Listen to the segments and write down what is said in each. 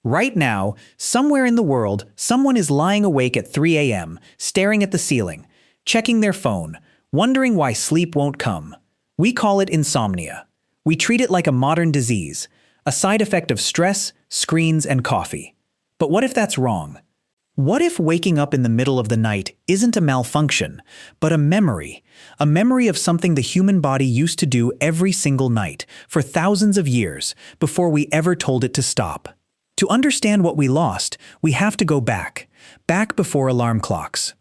Right now, somewhere in the world, someone is lying awake at 3 a.m., staring at the ceiling, checking their phone, wondering why sleep won't come. We call it insomnia. We treat it like a modern disease, a side effect of stress, screens, and coffee. But what if that's wrong? What if waking up in the middle of the night isn't a malfunction, but a memory of something the human body used to do every single night for thousands of years before we ever told it to stop? To understand what we lost, we have to go back before alarm clocks.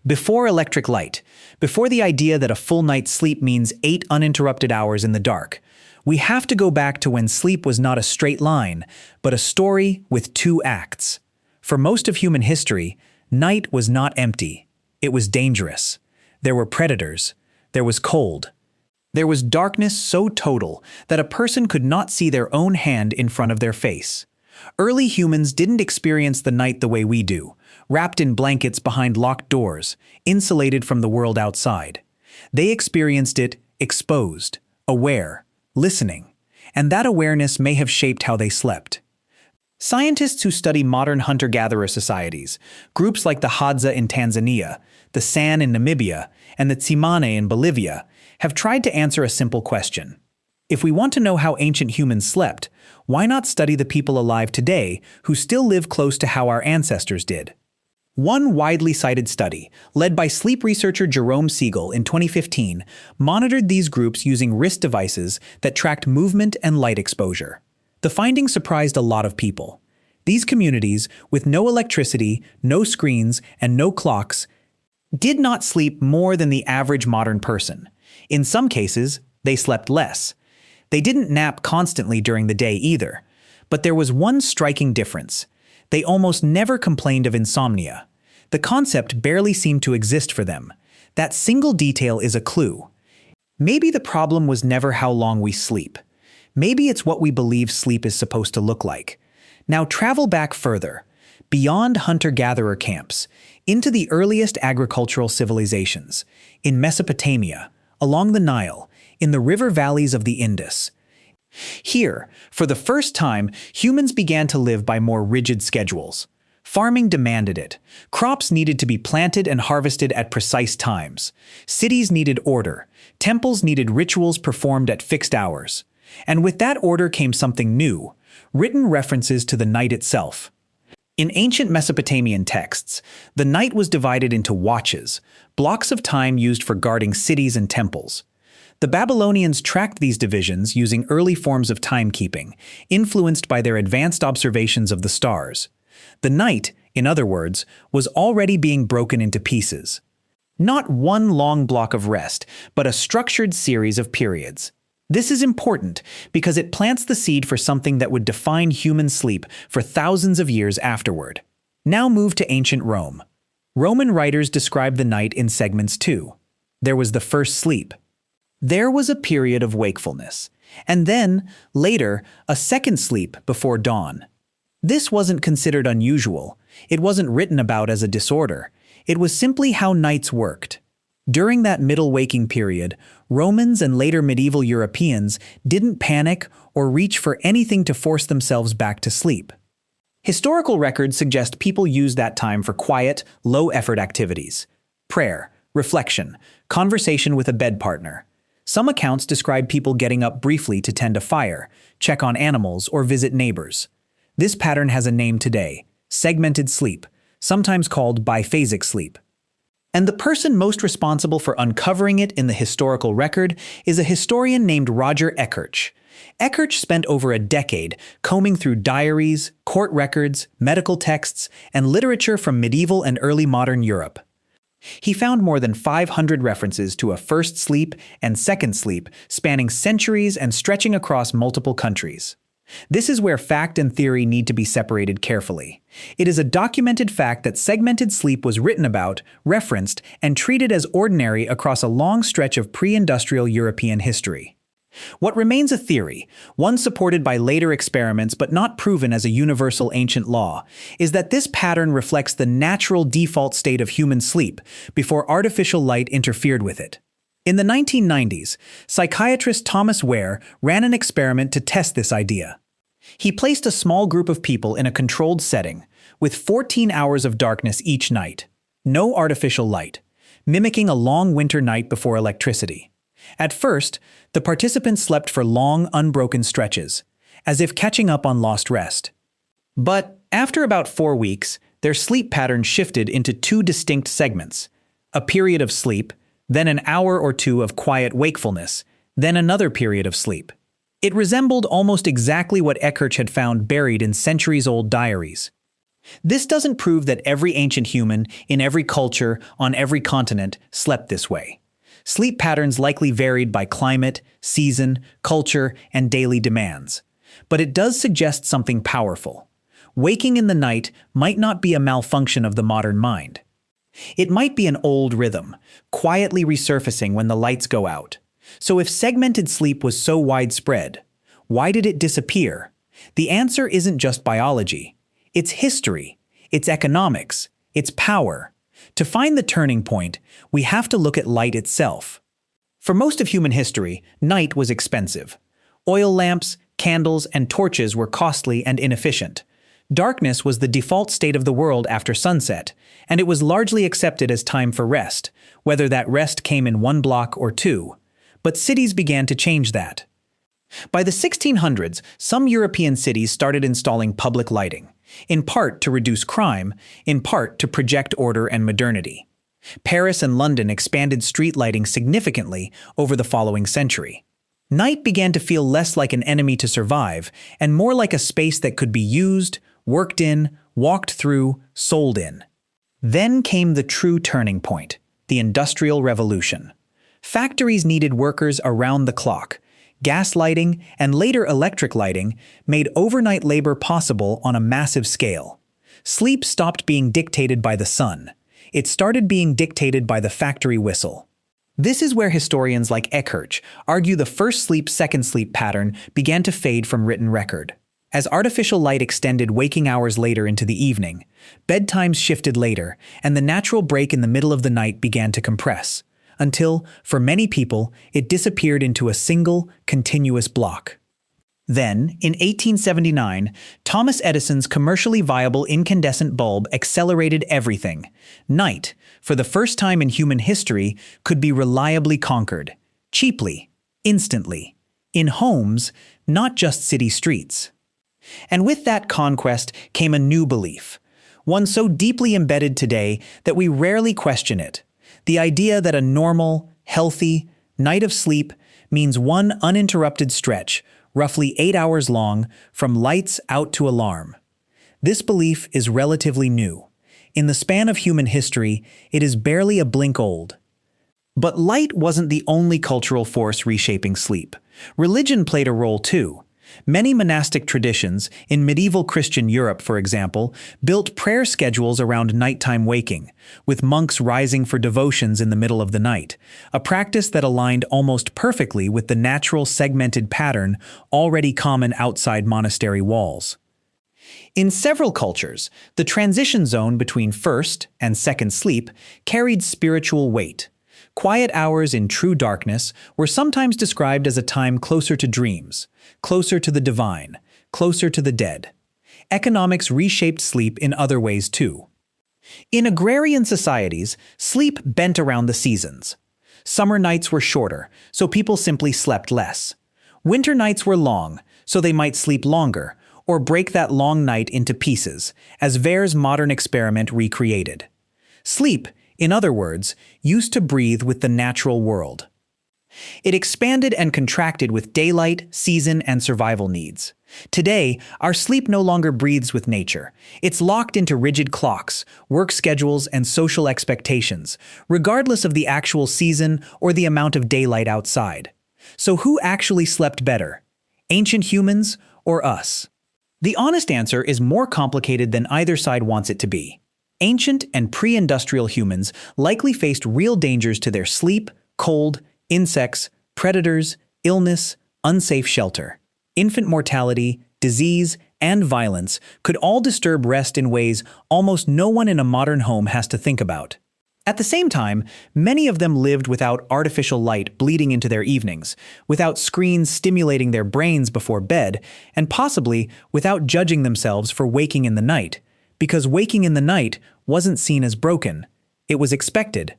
Before electric light, before the idea that a full night's sleep means 8 uninterrupted hours in the dark, we have to go back to when sleep was not a straight line, but a story with 2 acts. For most of human history, night was not empty. It was dangerous. There were predators. There was cold. There was darkness so total that a person could not see their own hand in front of their face. Early humans didn't experience the night the way we do, wrapped in blankets behind locked doors, insulated from the world outside. They experienced it exposed, aware, listening, and that awareness may have shaped how they slept. Scientists who study modern hunter-gatherer societies, groups like the Hadza in Tanzania, the San in Namibia, and the Tsimane in Bolivia, have tried to answer a simple question. If we want to know how ancient humans slept, why not study the people alive today who still live close to how our ancestors did? One widely cited study, led by sleep researcher Jerome Siegel in 2015, monitored these groups using wrist devices that tracked movement and light exposure. The findings surprised a lot of people. These communities, with no electricity, no screens, and no clocks, did not sleep more than the average modern person. In some cases, they slept less. They didn't nap constantly during the day either. But there was one striking difference. They almost never complained of insomnia. The concept barely seemed to exist for them. That single detail is a clue. Maybe the problem was never how long we sleep. Maybe it's what we believe sleep is supposed to look like. Now travel back further, beyond hunter-gatherer camps, into the earliest agricultural civilizations, in Mesopotamia, along the Nile, in the river valleys of the Indus. Here, for the first time, humans began to live by more rigid schedules. Farming demanded it. Crops needed to be planted and harvested at precise times. Cities needed order. Temples needed rituals performed at fixed hours. And with that order came something new, written references to the night itself. In ancient Mesopotamian texts, the night was divided into watches, blocks of time used for guarding cities and temples. The Babylonians tracked these divisions using early forms of timekeeping, influenced by their advanced observations of the stars. The night, in other words, was already being broken into pieces. Not one long block of rest, but a structured series of periods. This is important because it plants the seed for something that would define human sleep for thousands of years afterward. Now move to ancient Rome. Roman writers describe the night in segments too. There was the first sleep. There was a period of wakefulness, and then, later, a second sleep before dawn. This wasn't considered unusual. It wasn't written about as a disorder. It was simply how nights worked. During that middle waking period, Romans and later medieval Europeans didn't panic or reach for anything to force themselves back to sleep. Historical records suggest people used that time for quiet, low-effort activities. Prayer, reflection, conversation with a bed partner. Some accounts describe people getting up briefly to tend a fire, check on animals, or visit neighbors. This pattern has a name today, segmented sleep, sometimes called biphasic sleep. And the person most responsible for uncovering it in the historical record is a historian named Roger Eckertsch. Eckertsch spent over a decade combing through diaries, court records, medical texts, and literature from medieval and early modern Europe. He found more than 500 references to a first sleep and second sleep spanning centuries and stretching across multiple countries. This is where fact and theory need to be separated carefully. It is a documented fact that segmented sleep was written about, referenced, and treated as ordinary across a long stretch of pre-industrial European history. What remains a theory, one supported by later experiments but not proven as a universal ancient law, is that this pattern reflects the natural default state of human sleep before artificial light interfered with it. In the 1990s, psychiatrist Thomas Ware ran an experiment to test this idea. He placed a small group of people in a controlled setting, with 14 hours of darkness each night, no artificial light, mimicking a long winter night before electricity. At first, the participants slept for long, unbroken stretches, as if catching up on lost rest. But after about 4 weeks, their sleep pattern shifted into two distinct segments: a period of sleep, then an hour or two of quiet wakefulness, then another period of sleep. It resembled almost exactly what Eckhart had found buried in centuries-old diaries. This doesn't prove that every ancient human, in every culture, on every continent, slept this way. Sleep patterns likely varied by climate, season, culture, and daily demands. But it does suggest something powerful. Waking in the night might not be a malfunction of the modern mind. It might be an old rhythm, quietly resurfacing when the lights go out. So if segmented sleep was so widespread, why did it disappear? The answer isn't just biology. It's history, it's economics, it's power. To find the turning point, we have to look at light itself. For most of human history, night was expensive. Oil lamps, candles, and torches were costly and inefficient. Darkness was the default state of the world after sunset, and it was largely accepted as time for rest, whether that rest came in one block or two. But cities began to change that. By the 1600s, some European cities started installing public lighting, in part to reduce crime, in part to project order and modernity. Paris and London expanded street lighting significantly over the following century. Night began to feel less like an enemy to survive, and more like a space that could be used, worked in, walked through, sold in. Then came the true turning point, the Industrial Revolution. Factories needed workers around the clock. Gas lighting, and later electric lighting, made overnight labor possible on a massive scale. Sleep stopped being dictated by the sun. It started being dictated by the factory whistle. This is where historians like Eckhart argue the first sleep-second sleep pattern began to fade from written record. As artificial light extended waking hours later into the evening, bedtimes shifted later, and the natural break in the middle of the night began to compress, until, for many people, it disappeared into a single, continuous block. Then, in 1879, Thomas Edison's commercially viable incandescent bulb accelerated everything. Night, for the first time in human history, could be reliably conquered. Cheaply. Instantly. In homes, not just city streets. And with that conquest came a new belief, one so deeply embedded today that we rarely question it. The idea that a normal, healthy night of sleep means one uninterrupted stretch, roughly 8 hours long, from lights out to alarm. This belief is relatively new. In the span of human history, it is barely a blink old. But light wasn't the only cultural force reshaping sleep. Religion played a role too. Many monastic traditions, in medieval Christian Europe for example, built prayer schedules around nighttime waking, with monks rising for devotions in the middle of the night, a practice that aligned almost perfectly with the natural segmented pattern already common outside monastery walls. In several cultures, the transition zone between first and second sleep carried spiritual weight. Quiet hours in true darkness were sometimes described as a time closer to dreams, closer to the divine, closer to the dead. Economics reshaped sleep in other ways too. In agrarian societies, sleep bent around the seasons. Summer nights were shorter, so people simply slept less. Winter nights were long, so they might sleep longer, or break that long night into pieces, as Vare's modern experiment recreated. Sleep, in other words, used to breathe with the natural world. It expanded and contracted with daylight, season, and survival needs. Today, our sleep no longer breathes with nature. It's locked into rigid clocks, work schedules, and social expectations, regardless of the actual season or the amount of daylight outside. So who actually slept better? Ancient humans or us? The honest answer is more complicated than either side wants it to be. Ancient and pre-industrial humans likely faced real dangers to their sleep, cold, insects, predators, illness, unsafe shelter. Infant mortality, disease, and violence could all disturb rest in ways almost no one in a modern home has to think about. At the same time, many of them lived without artificial light bleeding into their evenings, without screens stimulating their brains before bed, and possibly without judging themselves for waking in the night, because waking in the night wasn't seen as broken. It was expected.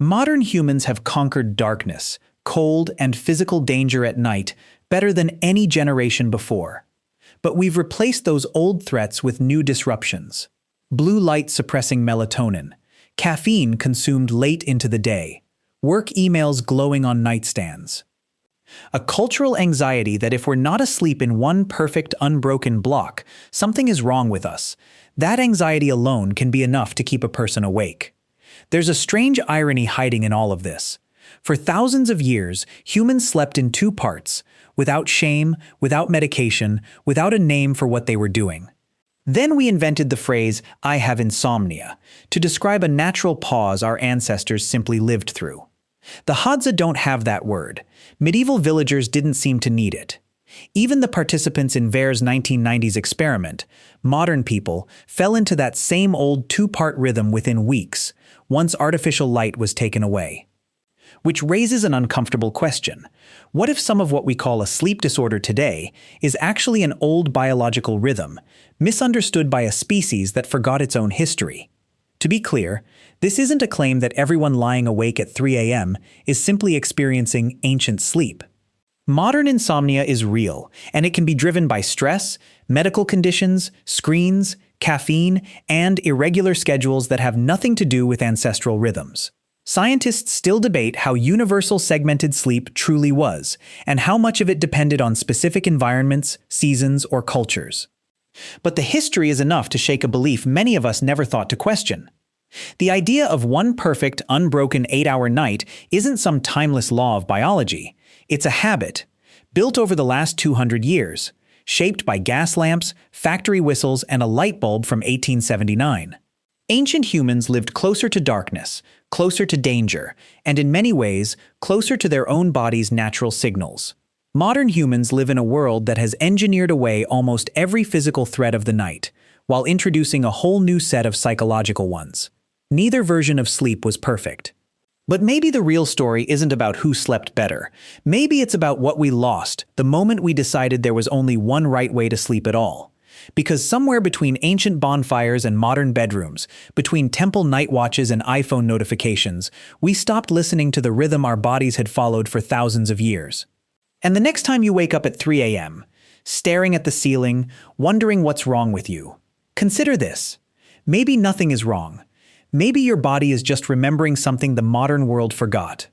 Modern humans have conquered darkness, cold, and physical danger at night better than any generation before. But we've replaced those old threats with new disruptions. Blue light suppressing melatonin, caffeine consumed late into the day, work emails glowing on nightstands. A cultural anxiety that if we're not asleep in one perfect, unbroken block, something is wrong with us. That anxiety alone can be enough to keep a person awake. There's a strange irony hiding in all of this. For thousands of years, humans slept in two parts, without shame, without medication, without a name for what they were doing. Then we invented the phrase, "I have insomnia," to describe a natural pause our ancestors simply lived through. The Hadza don't have that word. Medieval villagers didn't seem to need it. Even the participants in Ver's 1990s experiment, modern people, fell into that same old two-part rhythm within weeks, once artificial light was taken away. Which raises an uncomfortable question. What if some of what we call a sleep disorder today is actually an old biological rhythm, misunderstood by a species that forgot its own history? To be clear, this isn't a claim that everyone lying awake at 3 a.m. is simply experiencing ancient sleep. Modern insomnia is real, and it can be driven by stress, medical conditions, screens, caffeine, and irregular schedules that have nothing to do with ancestral rhythms. Scientists still debate how universal segmented sleep truly was, and how much of it depended on specific environments, seasons, or cultures. But the history is enough to shake a belief many of us never thought to question. The idea of one perfect, unbroken 8-hour night isn't some timeless law of biology. It's a habit, built over the last 200 years, shaped by gas lamps, factory whistles, and a light bulb from 1879. Ancient humans lived closer to darkness, closer to danger, and in many ways, closer to their own body's natural signals. Modern humans live in a world that has engineered away almost every physical threat of the night, while introducing a whole new set of psychological ones. Neither version of sleep was perfect. But maybe the real story isn't about who slept better. Maybe it's about what we lost the moment we decided there was only one right way to sleep at all. Because somewhere between ancient bonfires and modern bedrooms, between temple night watches and iPhone notifications, we stopped listening to the rhythm our bodies had followed for thousands of years. And the next time you wake up at 3 a.m., staring at the ceiling, wondering what's wrong with you, consider this. Maybe nothing is wrong. Maybe your body is just remembering something the modern world forgot.